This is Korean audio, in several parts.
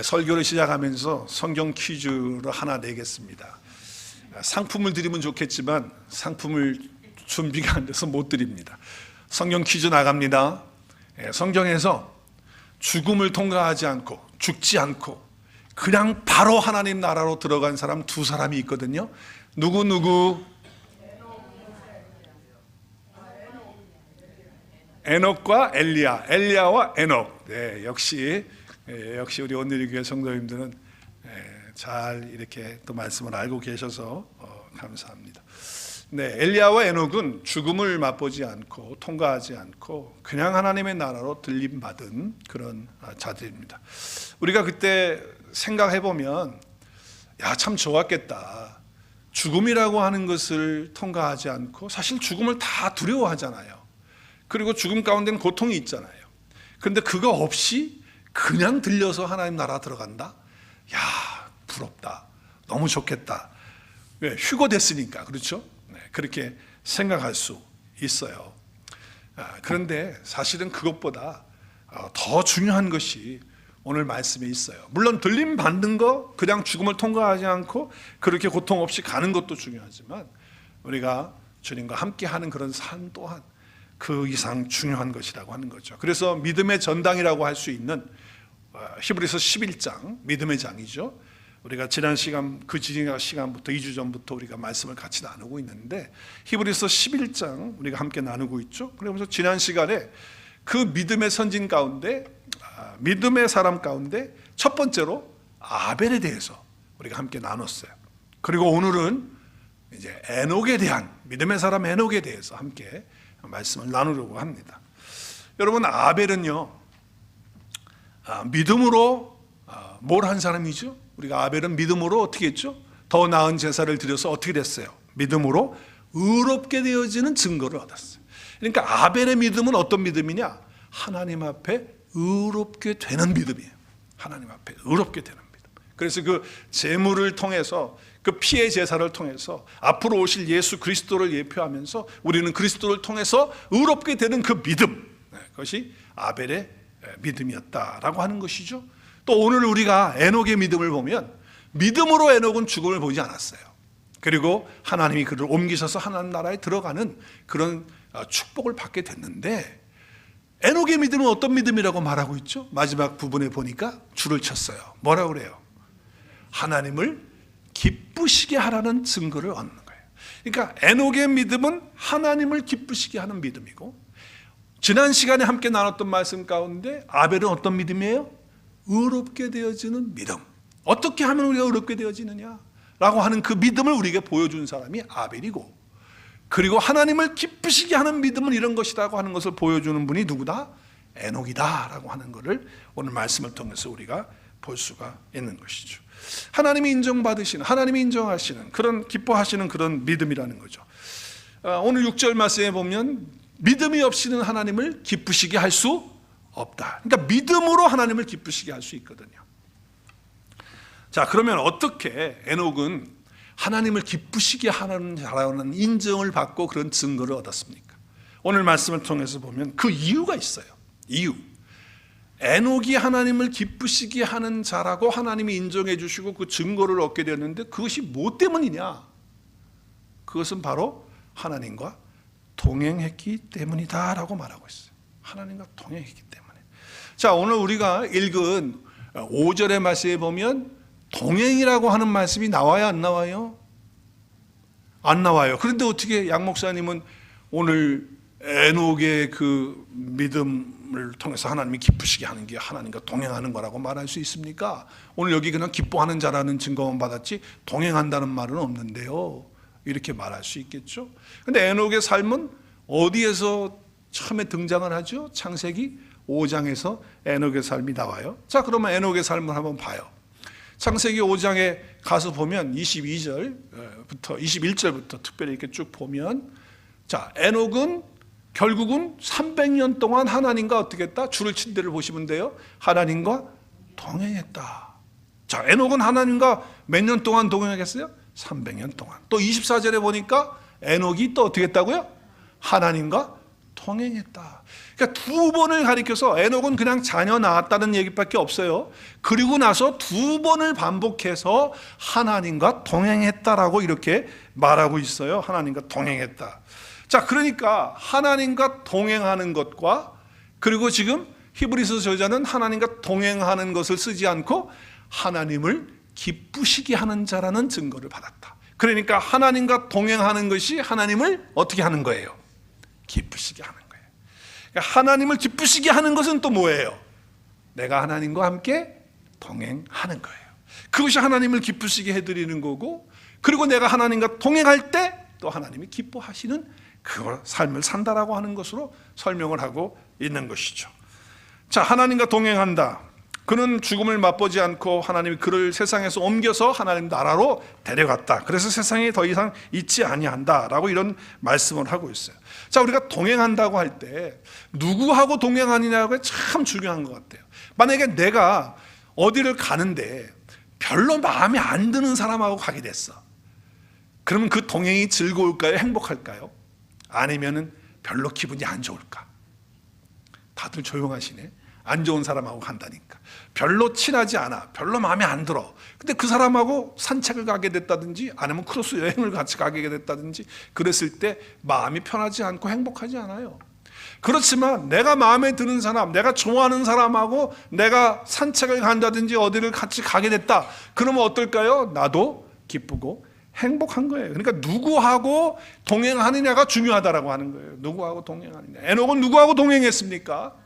설교를 시작하면서 성경 퀴즈를 하나 내겠습니다. 상품을 드리면 좋겠지만 상품을 준비가 안 돼서 못 드립니다. 성경 퀴즈 나갑니다. 성경에서 죽음을 통과하지 않고 죽지 않고 그냥 바로 하나님 나라로 들어간 사람 두 사람이 있거든요. 누구? 에녹과 엘리야, 엘리야와 에녹. 네, 역시 우리 온누리교회 성도님들은 잘 이렇게 또 말씀을 알고 계셔서 감사합니다. 네, 엘리야와 에녹은 죽음을 맛보지 않고 통과하지 않고 그냥 하나님의 나라로 들림받은 그런 자들입니다. 우리가 그때 생각해 보면 참 좋았겠다. 죽음이라고 하는 것을 통과하지 않고 사실 죽음을 다 두려워하잖아요. 그리고 죽음 가운데는 고통이 있잖아요. 그런데 그거 없이 그냥 들려서 하나님 나라 들어간다? 부럽다. 너무 좋겠다. 왜? 휴거 됐으니까. 그렇죠? 네, 그렇게 생각할 수 있어요. 그런데 사실은 그것보다 더 중요한 것이 오늘 말씀에 있어요. 물론 들림 받는 거, 그냥 죽음을 통과하지 않고 그렇게 고통 없이 가는 것도 중요하지만 우리가 주님과 함께 하는 그런 삶 또한 그 이상 중요한 것이라고 하는 거죠. 그래서 믿음의 전당이라고 할 수 있는 히브리서 11장, 믿음의 장이죠. 우리가 지난 시간, 그 시간부터 2주 전부터 우리가 말씀을 같이 나누고 있는데 히브리서 11장 우리가 함께 나누고 있죠. 그러면서 지난 시간에 그 믿음의 선진 가운데, 믿음의 사람 가운데 첫 번째로 아벨에 대해서 우리가 함께 나눴어요. 그리고 오늘은 이제 에녹에 대한, 믿음의 사람 에녹에 대해서 함께 말씀을 나누려고 합니다. 여러분, 아벨은요, 믿음으로 뭘 한 사람이죠? 우리가 아벨은 믿음으로 어떻게 했죠? 더 나은 제사를 드려서 어떻게 됐어요? 믿음으로 의롭게 되어지는 증거를 얻었어요. 그러니까 아벨의 믿음은 어떤 믿음이냐? 하나님 앞에 의롭게 되는 믿음이에요. 하나님 앞에 의롭게 되는 믿음. 그래서 그 제물을 통해서, 그 피의 제사를 통해서 앞으로 오실 예수 그리스도를 예표하면서 우리는 그리스도를 통해서 의롭게 되는 그 믿음, 그것이 아벨의 믿음이었다라고 하는 것이죠. 또 오늘 우리가 에녹의 믿음을 보면 믿음으로 에녹은 죽음을 보지 않았어요. 그리고 하나님이 그를 옮기셔서 하나님 나라에 들어가는 그런 축복을 받게 됐는데, 에녹의 믿음은 어떤 믿음이라고 말하고 있죠? 마지막 부분에 보니까 줄을 쳤어요. 뭐라고 그래요? 하나님을 기쁘시게 하라는 증거를 얻는 거예요. 그러니까 에녹의 믿음은 하나님을 기쁘시게 하는 믿음이고, 지난 시간에 함께 나눴던 말씀 가운데 아벨은 어떤 믿음이에요? 의롭게 되어지는 믿음. 어떻게 하면 우리가 의롭게 되어지느냐 라고 하는 그 믿음을 우리에게 보여준 사람이 아벨이고, 그리고 하나님을 기쁘시게 하는 믿음은 이런 것이라고 하는 것을 보여주는 분이 누구다? 에녹이다 라고 하는 것을 오늘 말씀을 통해서 우리가 볼 수가 있는 것이죠. 하나님이 인정받으시는, 하나님이 인정하시는 그런, 기뻐하시는 그런 믿음이라는 거죠. 오늘 6절 말씀에 보면 믿음이 없이는 하나님을 기쁘시게 할 수 없다. 그러니까 믿음으로 하나님을 기쁘시게 할 수 있거든요. 자, 그러면 어떻게 에녹은 하나님을 기쁘시게 하는 자라는 인정을 받고 그런 증거를 얻었습니까? 오늘 말씀을 통해서 보면 그 이유가 있어요. 이유. 에녹이 하나님을 기쁘시게 하는 자라고 하나님이 인정해 주시고 그 증거를 얻게 되었는데 그것이 뭐 때문이냐? 그것은 바로 하나님과 동행했기 때문이다라고 말하고 있어요. 하나님과 동행했기 때문에. 자, 오늘 우리가 읽은 5절의 말씀에 보면 동행이라고 하는 말씀이 나와요, 안 나와요? 안 나와요. 그런데 어떻게 양 목사님은 오늘 에녹의 그 믿음을 통해서 하나님이 기쁘시게 하는 게 하나님과 동행하는 거라고 말할 수 있습니까? 오늘 여기 그냥 기뻐하는 자라는 증거만 받았지 동행한다는 말은 없는데요, 이렇게 말할 수 있겠죠. 그런데 에녹의 삶은 어디에서 처음에 등장을 하죠? 창세기 5장에서 에녹의 삶이 나와요. 자, 그러면 에녹의 삶을 한번 봐요. 창세기 5장에 가서 보면 22절부터 21절부터 특별히 이렇게 쭉 보면, 자, 에녹은 결국은 300년 동안 하나님과 어떻게 했다? 줄을 친 데를 보시면 돼요. 하나님과 동행했다. 자, 에녹은 하나님과 몇 년 동안 동행했어요? 300년 동안. 또 24절에 보니까 에녹이 또 어떻게 했다고요? 하나님과 동행했다. 그러니까 두 번을 가리켜서 에녹은 그냥 자녀 낳았다는 얘기밖에 없어요. 그리고 나서 두 번을 반복해서 하나님과 동행했다라고 이렇게 말하고 있어요. 하나님과 동행했다. 자, 그러니까 하나님과 동행하는 것과, 그리고 지금 히브리서 저자는 하나님과 동행하는 것을 쓰지 않고 하나님을 기쁘시게 하는 자라는 증거를 받았다. 그러니까 하나님과 동행하는 것이 하나님을 어떻게 하는 거예요? 기쁘시게 하는 거예요. 그러니까 하나님을 기쁘시게 하는 것은 또 뭐예요? 내가 하나님과 함께 동행하는 거예요. 그것이 하나님을 기쁘시게 해드리는 거고, 그리고 내가 하나님과 동행할 때 또 하나님이 기뻐하시는 그 삶을 산다라고 하는 것으로 설명을 하고 있는 것이죠. 자, 하나님과 동행한다. 그는 죽음을 맛보지 않고 하나님이 그를 세상에서 옮겨서 하나님 나라로 데려갔다. 그래서 세상에 더 이상 있지 아니한다라고 이런 말씀을 하고 있어요. 자, 우리가 동행한다고 할 때 누구하고 동행하느냐가 참 중요한 것 같아요. 만약에 내가 어디를 가는데 별로 마음에 안 드는 사람하고 가게 됐어. 그러면 그 동행이 즐거울까요? 행복할까요? 아니면은 별로 기분이 안 좋을까? 다들 조용하시네. 안 좋은 사람하고 간다니까. 별로 친하지 않아. 별로 마음에 안 들어. 근데 그 사람하고 산책을 가게 됐다든지 아니면 크루스 여행을 같이 가게 됐다든지 그랬을 때 마음이 편하지 않고 행복하지 않아요. 그렇지만 내가 마음에 드는 사람, 내가 좋아하는 사람하고 내가 산책을 간다든지 어디를 같이 가게 됐다. 그러면 어떨까요? 나도 기쁘고 행복한 거예요. 그러니까 누구하고 동행하느냐가 중요하다라고 하는 거예요. 누구하고 동행하느냐. 에녹은 누구하고 동행했습니까?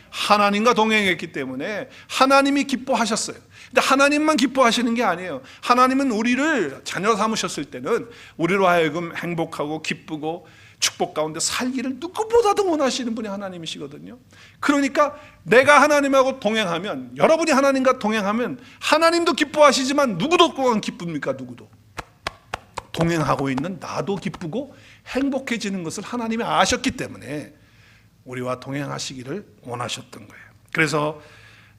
하나님과 동행했기 때문에 하나님이 기뻐하셨어요. 근데 하나님만 기뻐하시는 게 아니에요. 하나님은 우리를 자녀 삼으셨을 때는 우리로 하여금 행복하고 기쁘고 축복 가운데 살기를 누구보다도 원하시는 분이 하나님이시거든요. 그러니까 내가 하나님하고 동행하면, 여러분이 하나님과 동행하면 하나님도 기뻐하시지만 누구도 그만 기쁩니까? 누구도. 동행하고 있는 나도 기쁘고 행복해지는 것을 하나님이 아셨기 때문에 우리와 동행하시기를 원하셨던 거예요. 그래서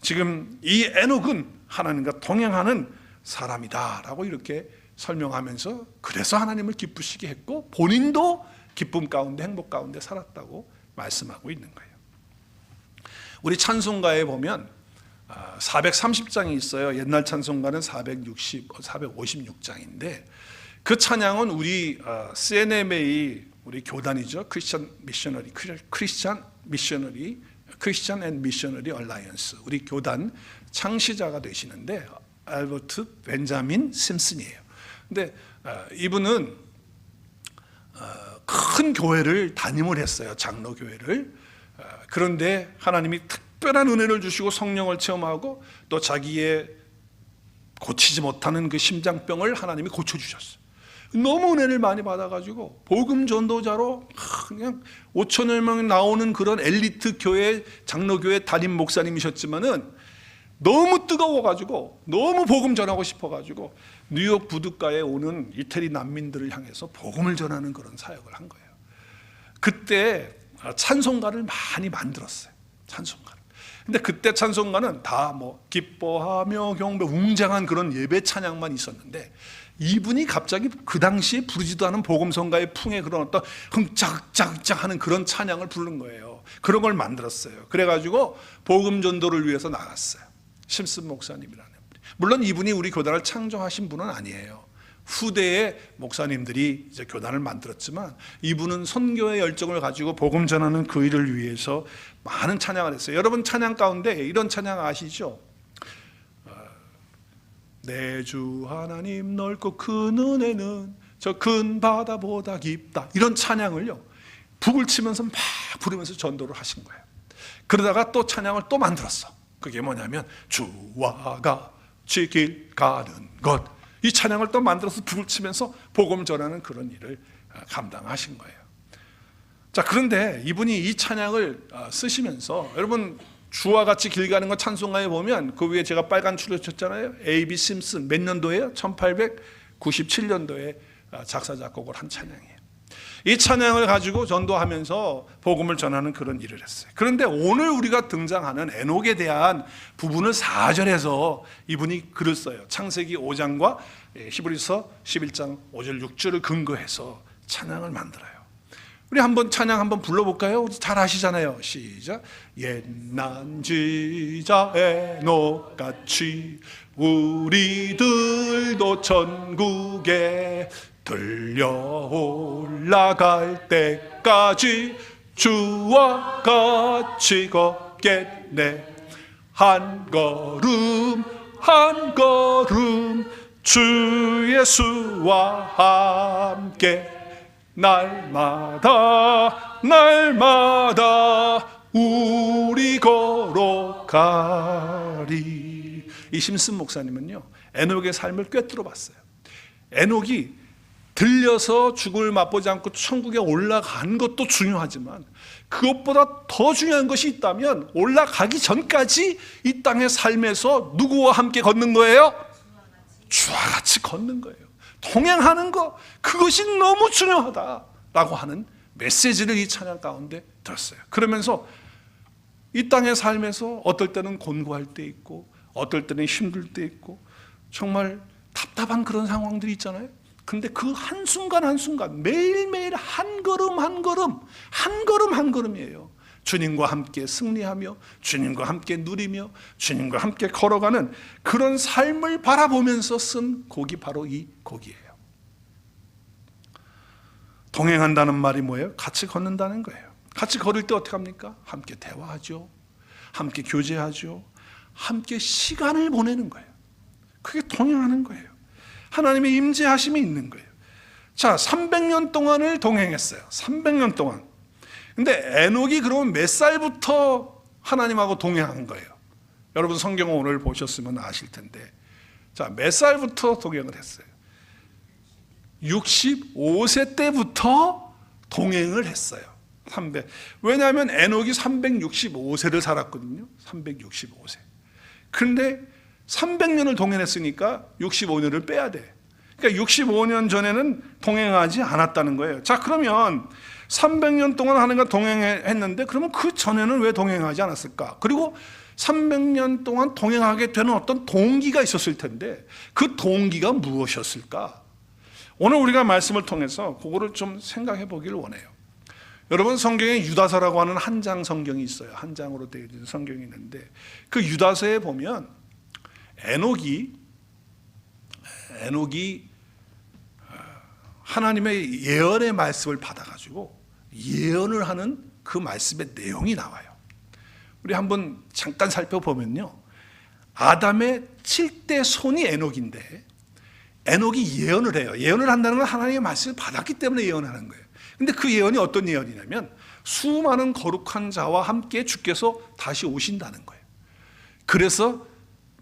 지금 이 에녹은 하나님과 동행하는 사람이다라고 이렇게 설명하면서 그래서 하나님을 기쁘시게 했고 본인도 기쁨 가운데 행복 가운데 살았다고 말씀하고 있는 거예요. 우리 찬송가에 보면 430장이 있어요. 옛날 찬송가는 456장인데 그 찬양은 우리 CNMA 우리 교단이죠. 크리스천 앤 미셔너리 얼라이언스 우리 교단 창시자가 되시는데 알버트 벤자민 심슨이에요. 근데 이분은 큰 교회를 담임을 했어요. 장로교회를. 그런데 하나님이 특별한 은혜를 주시고 성령을 체험하고 또 자기의 고치지 못하는 그 심장병을 하나님이 고쳐주셨어요. 너무 은혜를 많이 받아가지고 복음 전도자로 그냥 5천여 명 나오는 그런 엘리트 교회 장로교회 담임 목사님이셨지만은 너무 뜨거워가지고 너무 복음 전하고 싶어가지고 뉴욕 부둣가에 오는 이태리 난민들을 향해서 복음을 전하는 그런 사역을 한 거예요. 그때 찬송가를 많이 만들었어요. 찬송가를. 근데 그때 찬송가는 다 뭐 기뻐하며 경배 웅장한 그런 예배 찬양만 있었는데 이분이 갑자기 그 당시에 부르지도 않은 복음성가의 풍의 그런 어떤 흥짝짝짝 하는 그런 찬양을 부른 거예요. 그런 걸 만들었어요. 그래가지고 복음 전도를 위해서 나갔어요. 심슨 목사님이라는 분이. 물론 이분이 우리 교단을 창조하신 분은 아니에요. 후대에 목사님들이 이제 교단을 만들었지만 이분은 선교의 열정을 가지고 복음 전하는 그 일을 위해서 많은 찬양을 했어요. 여러분 찬양 가운데 이런 찬양 아시죠? 내 주 하나님 넓고 큰 은혜는 저 큰 바다보다 깊다. 이런 찬양을요 북을 치면서 막 부르면서 전도를 하신 거예요. 그러다가 또 찬양을 또 만들었어. 그게 뭐냐면 주와 같이 길 가는 것. 이 찬양을 또 만들어서 북을 치면서 복음 전하는 그런 일을 감당하신 거예요. 자, 그런데 이분이 이 찬양을 쓰시면서 여러분 주와 같이 길 가는 것 찬송가에 보면 그 위에 제가 빨간 줄을 쳤잖아요. A.B. 심슨 몇 년도에요? 1897년도에 작사 작곡을 한 찬양이에요. 이 찬양을 가지고 전도하면서 복음을 전하는 그런 일을 했어요. 그런데 오늘 우리가 등장하는 에녹에 대한 부분을 4절에서 이분이 글을 써요. 창세기 5장과 히브리서 11장 5절 6절을 근거해서 찬양을 만들어요. 우리 한번 찬양 한번 불러볼까요? 우리 잘 아시잖아요. 시작. 옛난 지자 에녹같이 우리들도 천국에 들려 올라갈 때까지 주와 같이 걷겠네. 한 걸음 한 걸음 주 예수와 함께 날마다 날마다 우리 걸어가리. 이 심슨 목사님은요, 에녹의 삶을 꿰뚫어 봤어요. 에녹이 들려서 죽음을 맛보지 않고 천국에 올라간 것도 중요하지만 그것보다 더 중요한 것이 있다면 올라가기 전까지 이 땅의 삶에서 누구와 함께 걷는 거예요? 주와 같이 걷는 거예요. 동행하는 거, 그것이 너무 중요하다라고 하는 메시지를 이 찬양 가운데 들었어요. 그러면서 이 땅의 삶에서 어떨 때는 곤고할 때 있고 어떨 때는 힘들 때 있고 정말 답답한 그런 상황들이 있잖아요. 근데 그 한순간 한순간 매일매일 한 걸음 한 걸음 한 걸음 한 걸음이에요. 주님과 함께 승리하며 주님과 함께 누리며 주님과 함께 걸어가는 그런 삶을 바라보면서 쓴 곡이 바로 이 곡이에요. 동행한다는 말이 뭐예요? 같이 걷는다는 거예요. 같이 걸을 때 어떻게 합니까? 함께 대화하죠. 함께 교제하죠. 함께 시간을 보내는 거예요. 그게 동행하는 거예요. 하나님의 임재하심이 있는 거예요. 자, 300년 동안을 동행했어요. 300년 동안. 근데 에녹이 그러면 몇 살부터 하나님하고 동행한 거예요? 여러분 성경을 오늘 보셨으면 아실 텐데, 자, 몇 살부터 동행을 했어요? 65세 때부터 동행을 했어요. 왜냐하면 에녹이 365세를 살았거든요. 365세. 그런데 300년을 동행했으니까 65년을 빼야 돼. 그러니까 65년 전에는 동행하지 않았다는 거예요. 자, 그러면 300년 동안 하나님과 동행했는데 그러면 그 전에는 왜 동행하지 않았을까? 그리고 300년 동안 동행하게 되는 어떤 동기가 있었을 텐데 그 동기가 무엇이었을까? 오늘 우리가 말씀을 통해서 그거를 좀 생각해 보기를 원해요. 여러분 성경에 유다서라고 하는 한 장 성경이 있어요. 한 장으로 되어 있는 성경이 있는데 그 유다서에 보면 에녹이 하나님의 예언의 말씀을 받아가지고 예언을 하는 그 말씀의 내용이 나와요. 우리 한번 잠깐 살펴보면요, 아담의 7대 손이 에녹인데 에녹이 예언을 해요. 예언을 한다는 건 하나님의 말씀을 받았기 때문에 예언하는 거예요. 근데 그 예언이 어떤 예언이냐면 수많은 거룩한 자와 함께 주께서 다시 오신다는 거예요. 그래서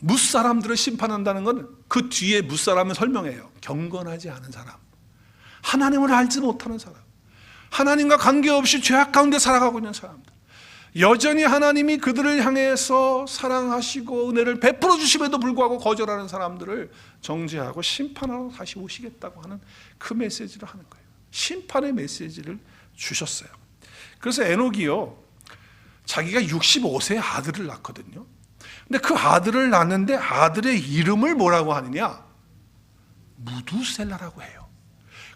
뭇사람들을 심판한다는 건 그 뒤에 뭇사람을 설명해요. 경건하지 않은 사람, 하나님을 알지 못하는 사람, 하나님과 관계없이 죄악 가운데 살아가고 있는 사람들, 여전히 하나님이 그들을 향해서 사랑하시고 은혜를 베풀어 주심에도 불구하고 거절하는 사람들을 정죄하고 심판하러 다시 오시겠다고 하는 그 메시지를 하는 거예요. 심판의 메시지를 주셨어요. 그래서 에녹이요, 자기가 65세의 아들을 낳거든요. 근데 그 아들을 낳는데 아들의 이름을 뭐라고 하느냐? 무두셀라라고 해요.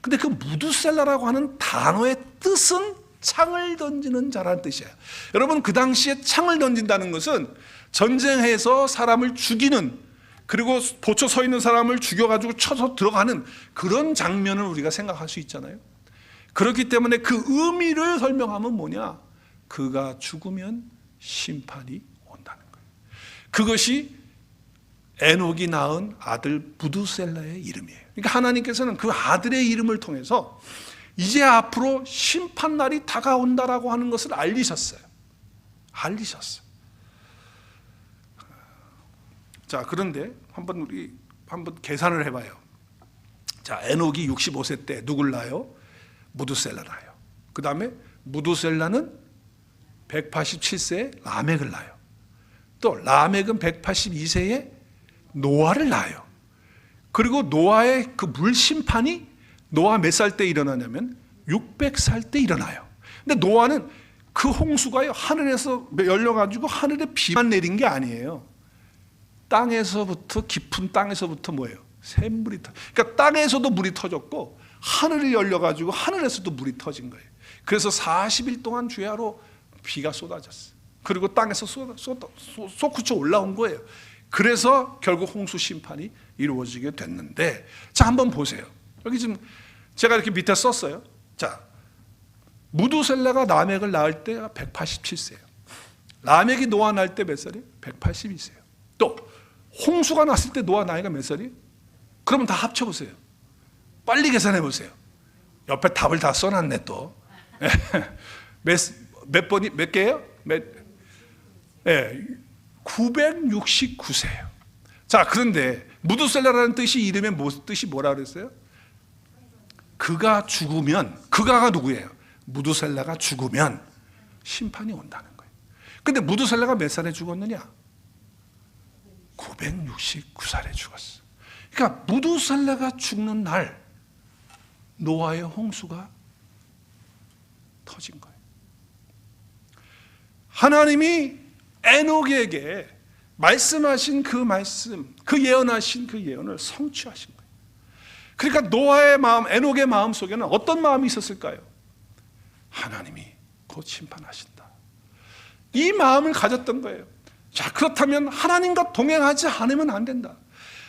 근데 그 무두셀라라고 하는 단어의 뜻은 창을 던지는 자라는 뜻이에요. 여러분 그 당시에 창을 던진다는 것은 전쟁해서 사람을 죽이는, 그리고 도처 서 있는 사람을 죽여가지고 쳐서 들어가는 그런 장면을 우리가 생각할 수 있잖아요. 그렇기 때문에 그 의미를 설명하면 뭐냐? 그가 죽으면 심판이 온다는 거예요. 그것이 에녹이 낳은 아들 무두셀라의 이름이에요. 그러니까 하나님께서는 그 아들의 이름을 통해서 이제 앞으로 심판날이 다가온다라고 하는 것을 알리셨어요. 자, 그런데 우리 한번 계산을 해봐요. 자, 에녹이 65세 때 누굴 낳아요? 무두셀라 낳아요. 그 다음에 무두셀라는 187세에 라멕을 낳아요. 또 라멕은 182세에 노아를 낳아요. 그리고 노아의 그 물 심판이 노아 몇 살 때 일어나냐면 600살 때 일어나요. 근데 노아는 그 홍수가요, 하늘에서 열려가지고 하늘에 비만 내린 게 아니에요. 땅에서부터, 깊은 땅에서부터 뭐예요? 샘물이 그러니까 땅에서도 물이 터졌고 하늘이 열려가지고 하늘에서도 물이 터진 거예요. 그래서 40일 동안 주야로 비가 쏟아졌어요. 그리고 땅에서 솟구쳐 올라온 거예요. 그래서 결국 홍수 심판이 이루어지게 됐는데, 자, 한번 보세요. 여기 지금 제가 이렇게 밑에 썼어요. 자, 무두셀라가 라멕을 낳을 때가 187세예요. 라멕이 노아 낳을 때 몇 살이에요? 182세예요. 또 홍수가 났을 때 노아 나이가 몇 살이에요? 그러면 다 합쳐보세요. 빨리 계산해 보세요. 옆에 답을 다 써놨네 또. 몇 번이 몇 개예요? 969세예요. 자, 그런데 무두셀라라는 뜻이 이름의 뜻이 뭐라 그랬어요? 그가 죽으면, 그가가 누구예요? 무두셀라가 죽으면 심판이 온다는 거예요. 근데 무두셀라가 몇 살에 죽었느냐? 969살에 죽었어. 그러니까 무두셀라가 죽는 날 노아의 홍수가 터진 거예요. 하나님이 에녹에게 말씀하신 그 말씀, 그 예언하신 그 예언을 성취하신 거예요. 그러니까 노아의 마음, 에녹의 마음 속에는 어떤 마음이 있었을까요? 하나님이 곧 심판하신다. 이 마음을 가졌던 거예요. 자, 그렇다면 하나님과 동행하지 않으면 안 된다.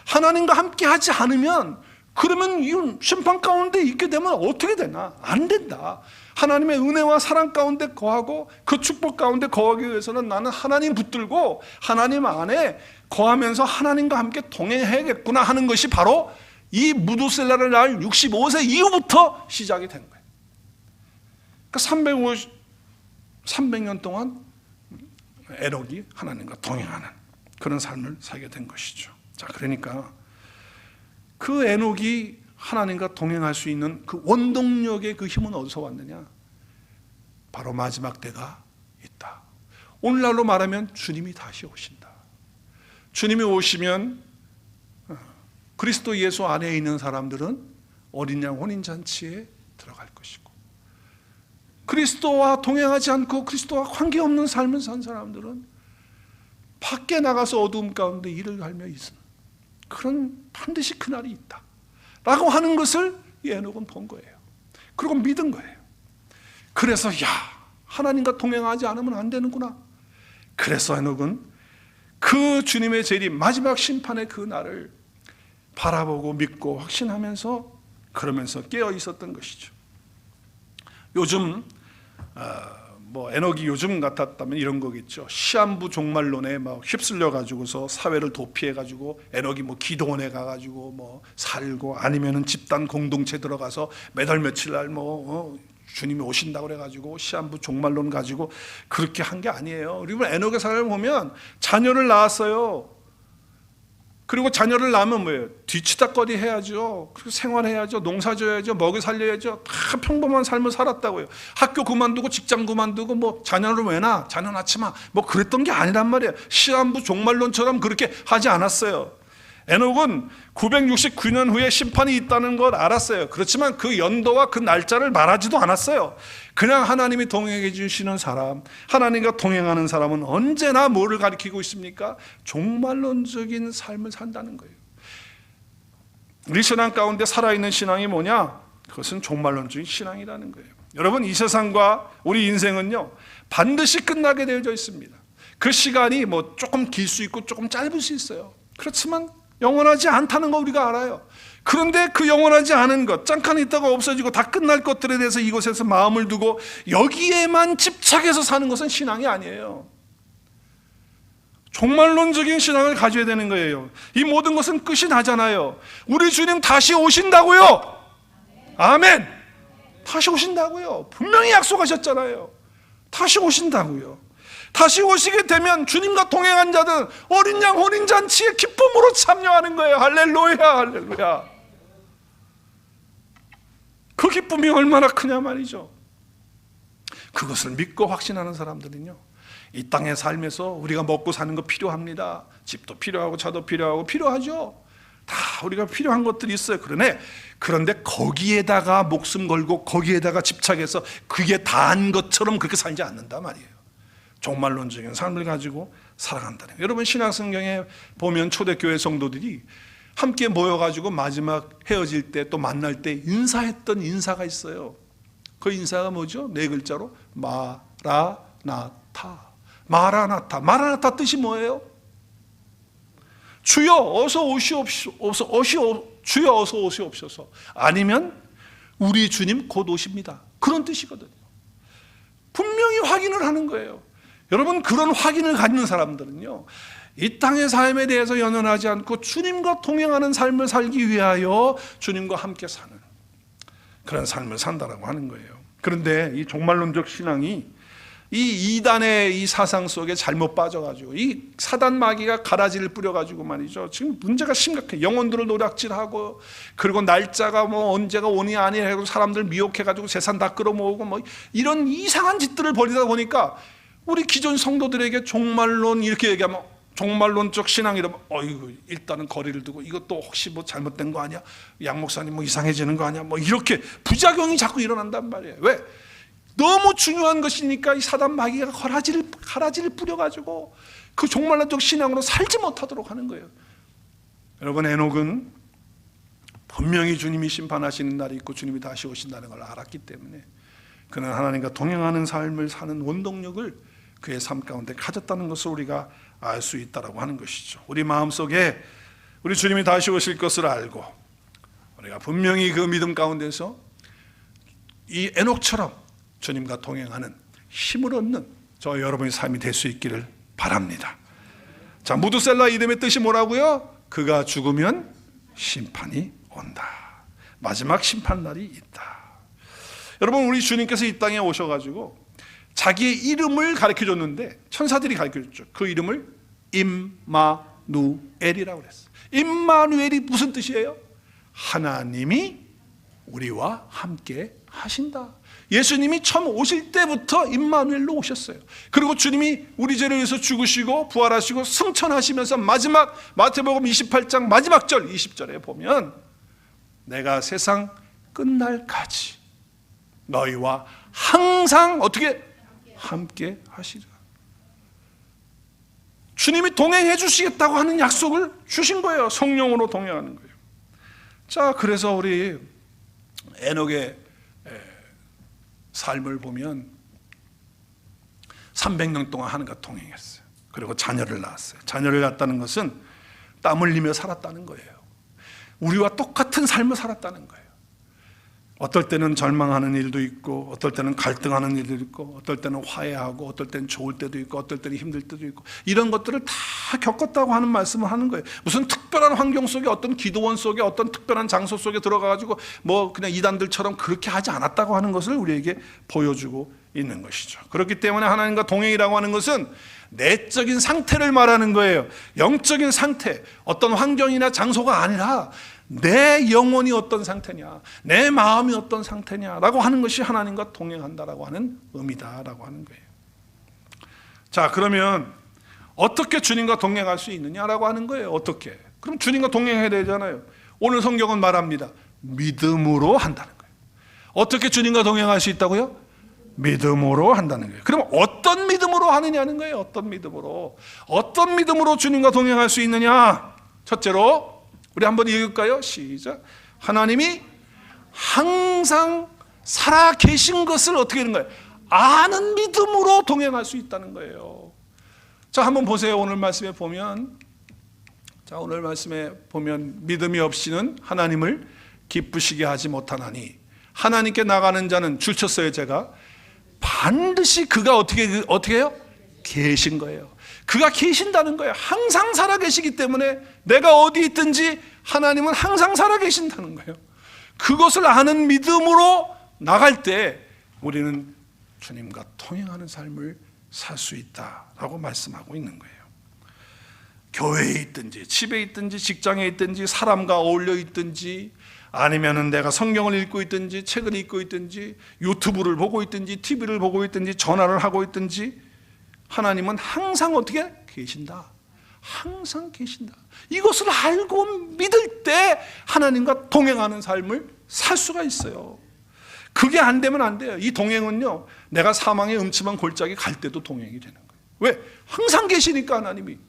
하나님과 함께 하지 않으면, 그러면 이 심판 가운데 있게 되면 어떻게 되나? 안 된다. 하나님의 은혜와 사랑 가운데 거하고 그 축복 가운데 거하기 위해서는 나는 하나님 붙들고 하나님 안에 거하면서 하나님과 함께 동행해야겠구나 하는 것이 바로 이 무두셀라를 낳을 65세 이후부터 시작이 된 거예요. 그러니까 300년 동안 에녹이 하나님과 동행하는 그런 삶을 살게 된 것이죠. 자, 그러니까 그 에녹이 하나님과 동행할 수 있는 그 원동력의 그 힘은 어디서 왔느냐? 바로 마지막 때가 있다. 오늘날로 말하면 주님이 다시 오신다. 주님이 오시면 그리스도 예수 안에 있는 사람들은 어린 양 혼인잔치에 들어갈 것이고, 그리스도와 동행하지 않고 그리스도와 관계없는 삶을 산 사람들은 밖에 나가서 어두움 가운데 이를 갈며 있는 그런 반드시 그날이 있다 라고 하는 것을 에녹은 본 거예요. 그리고 믿은 거예요. 그래서 하나님과 동행하지 않으면 안 되는구나. 그래서 에녹은 그 주님의 재림, 마지막 심판의 그 날을 바라보고 믿고 확신하면서 그러면서 깨어 있었던 것이죠. 요즘 에녹이 요즘 같았다면 이런 거겠죠. 시한부 종말론에 막 휩쓸려 가지고서 사회를 도피해 가지고 에녹이 기도원에 가 가지고 살고, 아니면은 집단 공동체 들어가서 매달 며칠 날 주님이 오신다고 그래 가지고 시한부 종말론 가지고 그렇게 한 게 아니에요. 그리고 에녹의 삶을 보면 자녀를 낳았어요. 그리고 자녀를 낳으면 뭐예요? 뒤치다거리 해야죠. 그리고 생활해야죠. 농사 져야죠. 먹여 살려야죠. 다 평범한 삶을 살았다고요. 학교 그만두고 직장 그만두고 자녀를 왜 낳아? 자녀 낳지 마. 그랬던 게 아니란 말이에요. 시한부 종말론처럼 그렇게 하지 않았어요. 에녹은 969년 후에 심판이 있다는 걸 알았어요. 그렇지만 그 연도와 그 날짜를 말하지도 않았어요. 그냥 하나님이 동행해 주시는 사람, 하나님과 동행하는 사람은 언제나 뭐를 가리키고 있습니까? 종말론적인 삶을 산다는 거예요. 우리 신앙 가운데 살아있는 신앙이 뭐냐? 그것은 종말론적인 신앙이라는 거예요. 여러분, 이 세상과 우리 인생은요 반드시 끝나게 되어져 있습니다. 그 시간이 조금 길 수 있고 조금 짧을 수 있어요. 그렇지만 영원하지 않다는 거 우리가 알아요. 그런데 그 영원하지 않은 것, 잠깐 있다가 없어지고 다 끝날 것들에 대해서 이곳에서 마음을 두고 여기에만 집착해서 사는 것은 신앙이 아니에요. 종말론적인 신앙을 가져야 되는 거예요. 이 모든 것은 끝이 나잖아요. 우리 주님 다시 오신다고요. 아멘. 다시 오신다고요. 분명히 약속하셨잖아요. 다시 오신다고요. 다시 오시게 되면 주님과 동행한 자들은 어린 양 혼인잔치에 기쁨으로 참여하는 거예요. 할렐루야, 할렐루야. 그 기쁨이 얼마나 크냐 말이죠. 그것을 믿고 확신하는 사람들은요, 이 땅의 삶에서 우리가 먹고 사는 거 필요합니다. 집도 필요하고 차도 필요하죠. 다 우리가 필요한 것들이 있어요. 그런데 거기에다가 목숨 걸고 거기에다가 집착해서 그게 다한 것처럼 그렇게 살지 않는단 말이에요. 종말론적인 삶을 가지고 살아간다는 거예요. 여러분, 신약성경에 보면 초대교회 성도들이 함께 모여가지고 마지막 헤어질 때 또 만날 때 인사했던 인사가 있어요. 그 인사가 뭐죠? 네 글자로 마라나타. 마라나타. 마라나타 뜻이 뭐예요? 주여 어서 오시옵소서. 주여 어서 오시옵소서. 아니면 우리 주님 곧 오십니다. 그런 뜻이거든요. 분명히 확인을 하는 거예요. 여러분, 그런 확인을 갖는 사람들은요, 이 땅의 삶에 대해서 연연하지 않고 주님과 동행하는 삶을 살기 위하여 주님과 함께 사는 그런 삶을 산다라고 하는 거예요. 그런데 이 종말론적 신앙이 이 이단의 이 사상 속에 잘못 빠져가지고 이 사단 마귀가 가라지를 뿌려가지고 말이죠, 지금 문제가 심각해. 영혼들을 노략질하고, 그리고 날짜가 뭐 언제가 오니 아니 해서 사람들 미혹해가지고 재산 다 끌어모으고 뭐 이런 이상한 짓들을 벌이다 보니까 우리 기존 성도들에게 종말론 이렇게 얘기하면, 종말론적 신앙이라면 어이구 일단은 거리를 두고, 이것도 혹시 뭐 잘못된 거 아니야? 양 목사님 뭐 이상해지는 거 아니야? 뭐 이렇게 부작용이 자꾸 일어난단 말이에요. 왜? 너무 중요한 것이니까 이 사단 마귀가 가라지를 뿌려가지고 그 종말론적 신앙으로 살지 못하도록 하는 거예요. 여러분, 에녹은 분명히 주님이 심판하시는 날이 있고 주님이 다시 오신다는 걸 알았기 때문에 그는 하나님과 동행하는 삶을 사는 원동력을 그의 삶 가운데 가졌다는 것을 우리가 알 수 있다라고 하는 것이죠. 우리 마음속에 우리 주님이 다시 오실 것을 알고 우리가 분명히 그 믿음 가운데서 이 에녹처럼 주님과 동행하는 힘을 얻는 저 여러분의 삶이 될 수 있기를 바랍니다. 자, 무드셀라 이름의 뜻이 뭐라고요? 그가 죽으면 심판이 온다. 마지막 심판날이 있다. 여러분, 우리 주님께서 이 땅에 오셔가지고 자기의 이름을 가르쳐줬는데, 천사들이 가르쳐줬죠. 그 이름을 임마누엘이라고 그랬어요. 임마누엘이 무슨 뜻이에요? 하나님이 우리와 함께 하신다. 예수님이 처음 오실 때부터 임마누엘로 오셨어요. 그리고 주님이 우리 죄를 위해서 죽으시고 부활하시고 승천하시면서 마지막 마태복음 28장 마지막 절 20절에 보면, 내가 세상 끝날까지 너희와 항상 어떻게 함께 하시리라. 주님이 동행해 주시겠다고 하는 약속을 주신 거예요. 성령으로 동행하는 거예요. 자, 그래서 우리 에녹의 삶을 보면 300년 동안 하나님과 동행했어요. 그리고 자녀를 낳았어요. 자녀를 낳았다는 것은 땀 흘리며 살았다는 거예요. 우리와 똑같은 삶을 살았다는 거예요. 어떨 때는 절망하는 일도 있고, 어떨 때는 갈등하는 일도 있고, 어떨 때는 화해하고, 어떨 때는 좋을 때도 있고, 어떨 때는 힘들 때도 있고, 이런 것들을 다 겪었다고 하는 말씀을 하는 거예요. 무슨 특별한 환경 속에, 어떤 기도원 속에, 어떤 특별한 장소 속에 들어가가지고 뭐 그냥 이단들처럼 그렇게 하지 않았다고 하는 것을 우리에게 보여주고 있는 것이죠. 그렇기 때문에 하나님과 동행이라고 하는 것은 내적인 상태를 말하는 거예요. 영적인 상태, 어떤 환경이나 장소가 아니라 내 영혼이 어떤 상태냐, 내 마음이 어떤 상태냐라고 하는 것이 하나님과 동행한다라고 하는 의미다라고 하는 거예요. 자, 그러면 어떻게 주님과 동행할 수 있느냐라고 하는 거예요. 어떻게? 그럼 주님과 동행해야 되잖아요. 오늘 성경은 말합니다. 믿음으로 한다는 거예요. 어떻게 주님과 동행할 수 있다고요? 믿음으로 한다는 거예요. 그럼 어떤 믿음으로 하느냐는 거예요. 어떤 믿음으로 주님과 동행할 수 있느냐? 첫째로 우리 한번 읽을까요? 시작. 하나님이 항상 살아 계신 것을 어떻게 하는 거예요? 아는 믿음으로 동행할 수 있다는 거예요. 자, 한번 보세요. 오늘 말씀에 보면, 믿음이 없이는 하나님을 기쁘시게 하지 못하나니, 하나님께 나가는 자는 줄쳤어요. 제가 반드시 그가 어떻게 해요? 계신 거예요. 그가 계신다는 거예요. 항상 살아계시기 때문에 내가 어디 있든지 하나님은 항상 살아계신다는 거예요. 그것을 아는 믿음으로 나갈 때 우리는 주님과 통행하는 삶을 살 수 있다라고 말씀하고 있는 거예요. 교회에 있든지 집에 있든지 직장에 있든지 사람과 어울려 있든지, 아니면은 내가 성경을 읽고 있든지 책을 읽고 있든지 유튜브를 보고 있든지 TV를 보고 있든지 전화를 하고 있든지, 하나님은 항상 어떻게 계신다. 항상 계신다. 이것을 알고 믿을 때 하나님과 동행하는 삶을 살 수가 있어요. 그게 안 되면 안 돼요. 이 동행은요, 내가 사망의 음침한 골짜기 갈 때도 동행이 되는 거예요. 왜? 항상 계시니까. 하나님이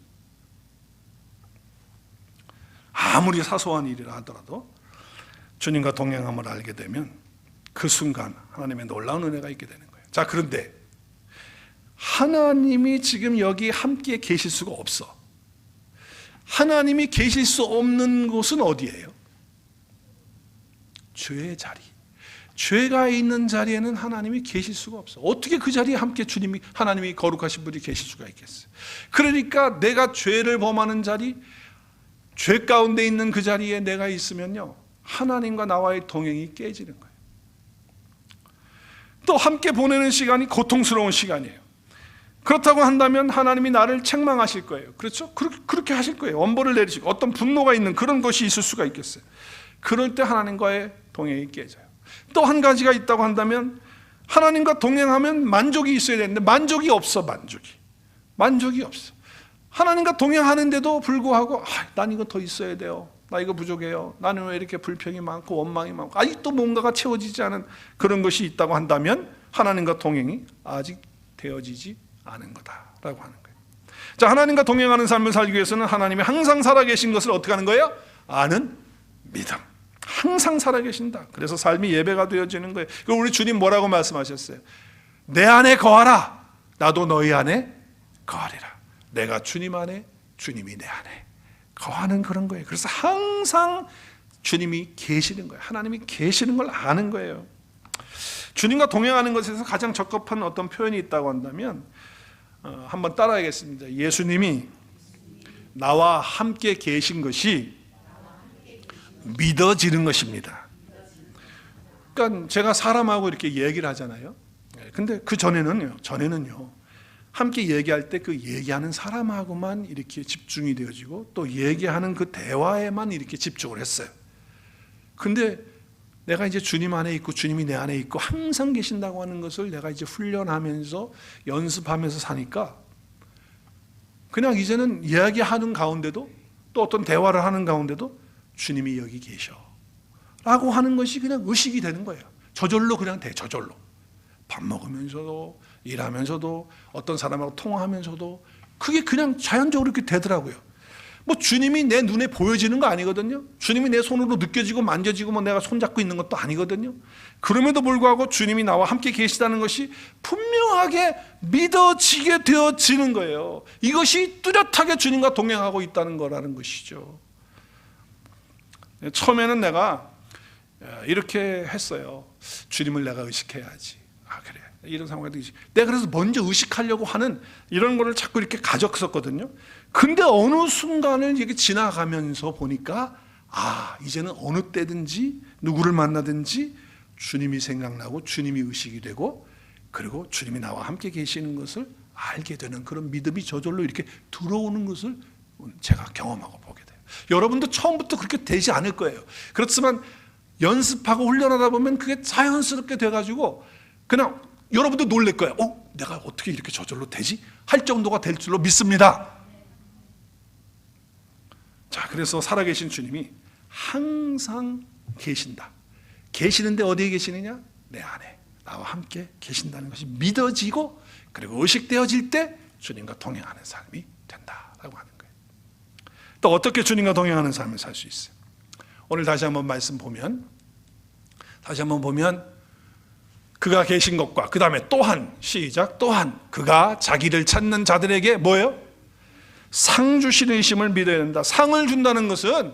아무리 사소한 일이라 하더라도 주님과 동행함을 알게 되면 그 순간 하나님의 놀라운 은혜가 있게 되는 거예요. 자, 그런데 하나님이 지금 여기 함께 계실 수가 없어. 하나님이 계실 수 없는 곳은 어디예요? 죄의 자리. 죄가 있는 자리에는 하나님이 계실 수가 없어. 어떻게 그 자리에 함께 하나님이 거룩하신 분이 계실 수가 있겠어요? 그러니까 내가 죄를 범하는 자리, 죄 가운데 있는 그 자리에 내가 있으면요, 하나님과 나와의 동행이 깨지는 거예요. 또 함께 보내는 시간이 고통스러운 시간이에요. 그렇다고 한다면 하나님이 나를 책망하실 거예요. 그렇죠? 그렇게 하실 거예요. 원벌을 내리시고 어떤 분노가 있는 그런 것이 있을 수가 있겠어요. 그럴 때 하나님과의 동행이 깨져요. 또 한 가지가 있다고 한다면 하나님과 동행하면 만족이 있어야 되는데 만족이 없어. 만족이 없어. 하나님과 동행하는데도 불구하고 난 이거 더 있어야 돼요. 나 이거 부족해요. 나는 왜 이렇게 불평이 많고 원망이 많고 아직도 뭔가가 채워지지 않은 그런 것이 있다고 한다면 하나님과 동행이 아직 되어지지 않은 거다라고 하는 거예요. 자, 하나님과 동행하는 삶을 살기 위해서는 하나님이 항상 살아계신 것을 어떻게 하는 거예요? 아는 믿음. 항상 살아계신다. 그래서 삶이 예배가 되어지는 거예요. 우리 주님 뭐라고 말씀하셨어요? 내 안에 거하라. 나도 너희 안에 거하리라. 내가 주님 안에, 주님이 내 안에 거하는 그런 거예요. 그래서 항상 주님이 계시는 거예요. 하나님이 계시는 걸 아는 거예요. 주님과 동행하는 것에서 가장 적합한 어떤 표현이 있다고 한다면 한번 따라하겠습니다. 예수님이 나와 함께 계신 것이 믿어지는 것입니다. 그러니까 제가 사람하고 이렇게 얘기를 하잖아요. 근데 그 전에는요, 함께 얘기할 때 그 얘기하는 사람하고만 이렇게 집중이 되어지고 또 얘기하는 그 대화에만 이렇게 집중을 했어요. 근데 내가 이제 주님 안에 있고 주님이 내 안에 있고 항상 계신다고 하는 것을 내가 이제 훈련하면서 연습하면서 사니까 그냥 이제는 이야기하는 가운데도 또 어떤 대화를 하는 가운데도 주님이 여기 계셔 라고 하는 것이 그냥 의식이 되는 거예요. 저절로 그냥 돼. 저절로 밥 먹으면서도 일하면서도 어떤 사람하고 통화하면서도 그게 그냥 자연적으로 이렇게 되더라고요. 뭐 주님이 내 눈에 보여지는 거 아니거든요. 주님이 내 손으로 느껴지고 만져지고 뭐 내가 손잡고 있는 것도 아니거든요. 그럼에도 불구하고 주님이 나와 함께 계시다는 것이 분명하게 믿어지게 되어지는 거예요. 이것이 뚜렷하게 주님과 동행하고 있다는 거라는 것이죠. 처음에는 내가 이렇게 했어요. 주님을 내가 의식해야지. 그래. 이런 상황이 되지. 내가 그래서 먼저 의식하려고 하는 이런 거를 자꾸 이렇게 가졌었거든요. 근데 어느 순간을 이렇게 지나가면서 보니까 이제는 어느 때든지 누구를 만나든지 주님이 생각나고 주님이 의식이 되고 그리고 주님이 나와 함께 계시는 것을 알게 되는 그런 믿음이 저절로 이렇게 들어오는 것을 제가 경험하고 보게 돼요. 여러분도 처음부터 그렇게 되지 않을 거예요. 그렇지만 연습하고 훈련하다 보면 그게 자연스럽게 돼가지고 그냥 여러분도 놀랄 거예요. 내가 어떻게 이렇게 저절로 되지? 할 정도가 될 줄로 믿습니다. 자, 그래서 살아계신 주님이 항상 계신다. 계시는데 어디에 계시느냐? 내 안에 나와 함께 계신다는 것이 믿어지고 그리고 의식되어질 때 주님과 동행하는 삶이 된다라고 하는 거예요. 또 어떻게 주님과 동행하는 삶을 살 수 있어요? 오늘 다시 한번 보면 그가 계신 것과 그 다음에 또한 또한 그가 자기를 찾는 자들에게 뭐예요? 상 주시는 심을 믿어야 된다. 상을 준다는 것은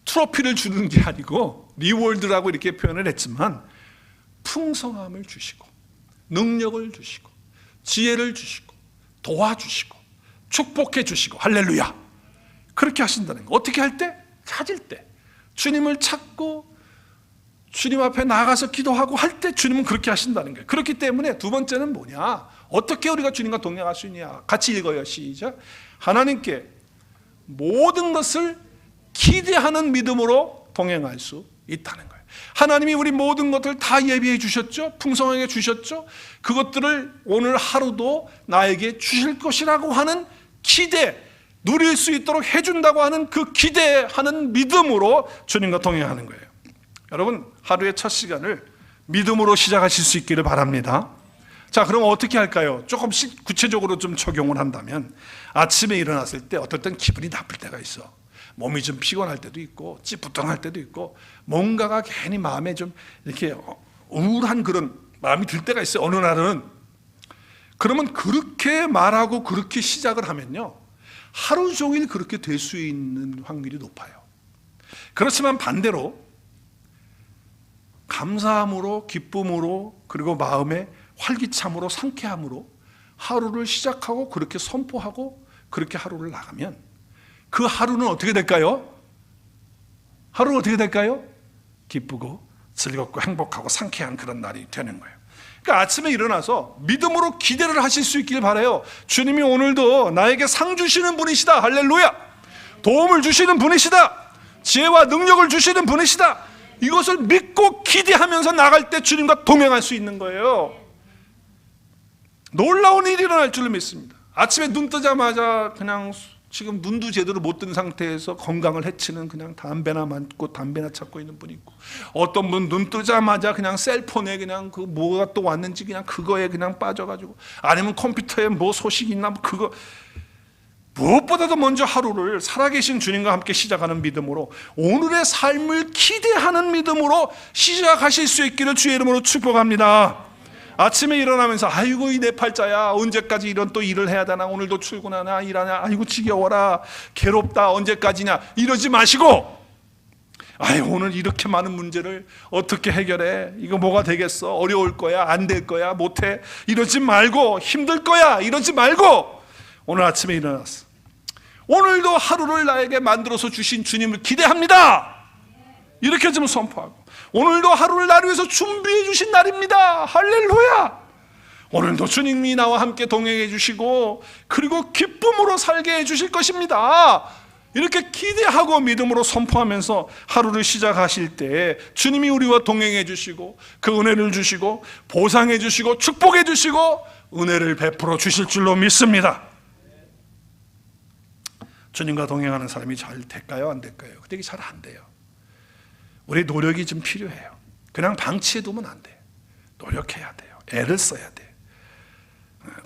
트로피를 주는 게 아니고 리워드라고 이렇게 표현을 했지만 풍성함을 주시고 능력을 주시고 지혜를 주시고 도와주시고 축복해 주시고 할렐루야 그렇게 하신다는 거. 어떻게 할 때? 찾을 때 주님을 찾고 주님 앞에 나가서 기도하고 할 때 주님은 그렇게 하신다는 거예요. 그렇기 때문에 두 번째는 뭐냐? 어떻게 우리가 주님과 동행할 수 있냐? 같이 읽어요. 시작. 하나님께 모든 것을 기대하는 믿음으로 동행할 수 있다는 거예요. 하나님이 우리 모든 것을 다 예비해 주셨죠? 풍성하게 주셨죠? 그것들을 오늘 하루도 나에게 주실 것이라고 하는 기대, 누릴 수 있도록 해준다고 하는 그 기대하는 믿음으로 주님과 동행하는 거예요. 여러분, 하루의 첫 시간을 믿음으로 시작하실 수 있기를 바랍니다. 자, 그럼 어떻게 할까요? 조금씩 구체적으로 좀 적용을 한다면 아침에 일어났을 때 어떨 땐 기분이 나쁠 때가 있어. 몸이 좀 피곤할 때도 있고 찌뿌둥할 때도 있고 뭔가가 괜히 마음에 좀 이렇게 우울한 그런 마음이 들 때가 있어요. 어느 날은. 그러면 그렇게 말하고 그렇게 시작을 하면요, 하루 종일 그렇게 될 수 있는 확률이 높아요. 그렇지만 반대로 감사함으로, 기쁨으로, 그리고 마음의 활기참으로, 상쾌함으로 하루를 시작하고 그렇게 선포하고 그렇게 하루를 나가면 그 하루는 어떻게 될까요? 하루는 어떻게 될까요? 기쁘고 즐겁고 행복하고 상쾌한 그런 날이 되는 거예요. 그러니까 아침에 일어나서 믿음으로 기대를 하실 수 있길 바라요. 주님이 오늘도 나에게 상 주시는 분이시다. 할렐루야. 도움을 주시는 분이시다. 지혜와 능력을 주시는 분이시다. 이것을 믿고 기대하면서 나갈 때 주님과 동행할 수 있는 거예요. 놀라운 일이 일어날 줄로 믿습니다. 아침에 눈 뜨자마자 그냥 지금 눈도 제대로 못 뜬 상태에서 건강을 해치는 그냥 담배나 맞고 담배나 찾고 있는 분이 있고, 어떤 분 눈 뜨자마자 그냥 셀폰에 그냥 그 뭐가 또 왔는지 그냥 그거에 그냥 빠져가지고, 아니면 컴퓨터에 뭐 소식이 있나 뭐 그거. 무엇보다도 먼저 하루를 살아계신 주님과 함께 시작하는 믿음으로, 오늘의 삶을 기대하는 믿음으로 시작하실 수 있기를 주의 이름으로 축복합니다. 아침에 일어나면서 아이고 이 내 팔자야, 언제까지 이런 또 일을 해야 되나, 오늘도 출근하나 일하냐, 아이고 지겨워라, 괴롭다, 언제까지냐, 이러지 마시고, 아유 오늘 이렇게 많은 문제를 어떻게 해결해, 이거 뭐가 되겠어, 어려울 거야, 안 될 거야, 못해, 이러지 말고, 힘들 거야, 이러지 말고, 오늘 아침에 일어났어, 오늘도 하루를 나에게 만들어서 주신 주님을 기대합니다, 이렇게 좀 선포하고, 오늘도 하루를 나를 위해서 준비해 주신 날입니다. 할렐루야. 오늘도 주님이 나와 함께 동행해 주시고 그리고 기쁨으로 살게 해 주실 것입니다. 이렇게 기대하고 믿음으로 선포하면서 하루를 시작하실 때 주님이 우리와 동행해 주시고 그 은혜를 주시고 보상해 주시고 축복해 주시고 은혜를 베풀어 주실 줄로 믿습니다. 주님과 동행하는 사람이 잘 될까요? 안 될까요? 근데 이게 잘 안 돼요. 우리 노력이 좀 필요해요. 그냥 방치해두면 안 돼요. 노력해야 돼요. 애를 써야 돼요.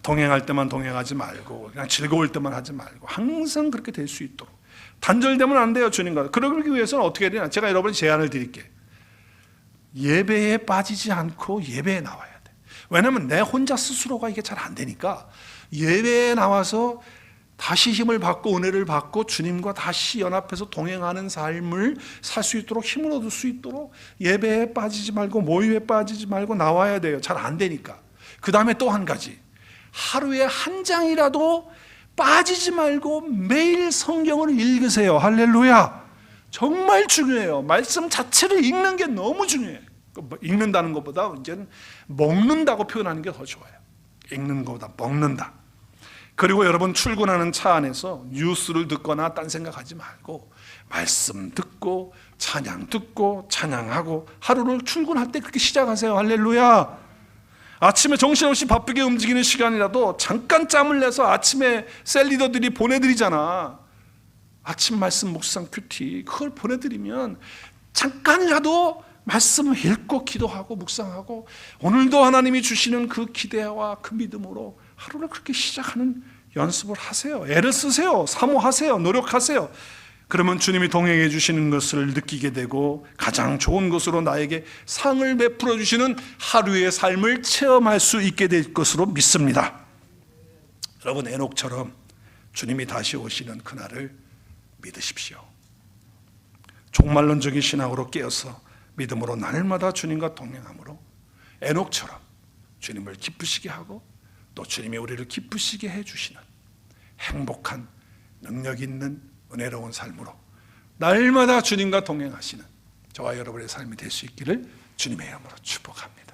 동행할 때만 동행하지 말고 그냥 즐거울 때만 하지 말고 항상 그렇게 될 수 있도록 단절되면 안 돼요. 주님과. 그러기 위해서는 어떻게 해야 되나, 제가 여러분이 제안을 드릴게요. 예배에 빠지지 않고 예배에 나와야 돼. 왜냐하면 내 혼자 스스로가 이게 잘 안 되니까 예배에 나와서 다시 힘을 받고 은혜를 받고 주님과 다시 연합해서 동행하는 삶을 살 수 있도록, 힘을 얻을 수 있도록 예배에 빠지지 말고 모임에 빠지지 말고 나와야 돼요. 잘 안 되니까. 그 다음에 또 한 가지, 하루에 한 장이라도 빠지지 말고 매일 성경을 읽으세요. 할렐루야. 정말 중요해요. 말씀 자체를 읽는 게 너무 중요해요. 읽는다는 것보다 이제는 먹는다고 표현하는 게 더 좋아요. 읽는 것보다 먹는다. 그리고 여러분 출근하는 차 안에서 뉴스를 듣거나 딴 생각하지 말고 말씀 듣고 찬양 듣고 찬양하고 하루를 출근할 때 그렇게 시작하세요. 할렐루야. 아침에 정신없이 바쁘게 움직이는 시간이라도 잠깐 짬을 내서 아침에 셀리더들이 보내드리잖아. 아침 말씀 묵상 큐티, 그걸 보내드리면 잠깐이라도 말씀 읽고 기도하고 묵상하고 오늘도 하나님이 주시는 그 기대와 그 믿음으로 하루를 그렇게 시작하는 연습을 하세요. 애를 쓰세요. 사모하세요. 노력하세요. 그러면 주님이 동행해 주시는 것을 느끼게 되고 가장 좋은 것으로 나에게 상을 베풀어 주시는 하루의 삶을 체험할 수 있게 될 것으로 믿습니다. 여러분, 에녹처럼 주님이 다시 오시는 그날을 믿으십시오. 종말론적인 신앙으로 깨어서 믿음으로 날마다 주님과 동행함으로 에녹처럼 주님을 기쁘시게 하고 또 주님이 우리를 기쁘시게 해주시는 행복한 능력 있는 은혜로운 삶으로 날마다 주님과 동행하시는 저와 여러분의 삶이 될 수 있기를 주님의 이름으로 축복합니다.